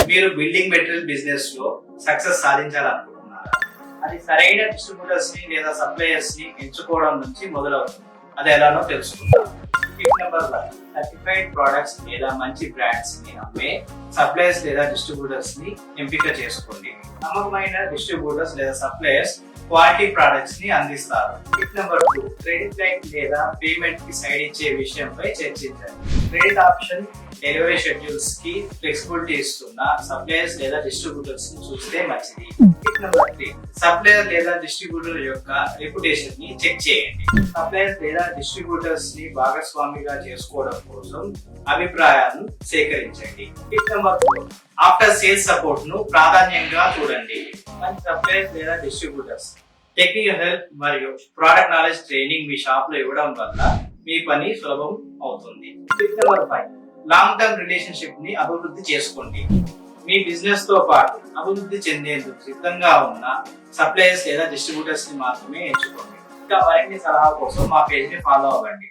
మీరు building material business లో success సాధించాలనుకుంటున్నారా? అది సరైన డిస్ట్రిబ్యూటర్స్ ని లేదా సప్లయర్స్ ని ఎంచుకోవడం నుంచి మొదలవుతుంది. అది ఎలానో తెలుసుకుందాం. టిప్ నెంబర్ 1, సర్టిఫైడ్ ప్రొడక్ట్స్ లేదా మంచి బ్రాండ్స్ ని అమ్మే సప్లయర్స్ లేదా డిస్ట్రిబ్యూటర్స్ ని ఎంపిక చేసుకోండి. నమ్మకమైన డిస్ట్రిబ్యూటర్స్ లేదా సప్లయర్స్ క్వాలిటీ ప్రొడక్ట్స్ ని అందిస్తారు. టిప్ నెంబర్ 2, క్రెడిట్ లైన్ లేదా పేమెంట్ కి సైడ్ ఇచ్చే విషయంపై చర్చించండి. క్రెడిట్ ఆప్షన్ డెలివరీ షెడ్యూల్స్ కి ఫ్లెక్సిబిలిటీ ఇస్తున్న సప్లయర్స్ లేదా డిస్ట్రిబ్యూటర్స్ ని చూస్తే మంచిది. టిప్ నెంబర్ 3, సప్లయర్ లేదా డిస్ట్రిబ్యూటర్ యొక్క రెప్యుటేషన్ ని చెక్ చేయండి. సప్లయర్స్ లేదా డిస్ట్రిబ్యూటర్స్ ని భాగస్వామిగా చేసుకోవడం కోసం అభిప్రాయాలను సేకరించండి. Tip number 4, after sales support ను ప్రాధాన్యంగా చూడండి. మంచి సప్లయర్స్ లేదా డిస్ట్రిబ్యూటర్స్ టెక్నికల్ హెల్ప్ మరియు ప్రోడక్ట్ నాలెడ్జ్ ట్రైనింగ్ మీ షాప్ లో ఇవ్వడం వల్ల మీ పని సులభం అవుతుంది. Tip number 5, long term relationship ని అభివృద్ధి చేసుకోండి. మీ బిజినెస్ తో పాటు అభివృద్ధి చెందేందుకు సిద్ధంగా ఉన్న సప్లయర్స్ లేదా డిస్ట్రిబ్యూటర్స్ ని మాత్రమే ఎంచుకోండి. ఇంకా మరిన్ని సలహా కోసం మా పేజ్ ని ఫాలో అవ్వండి.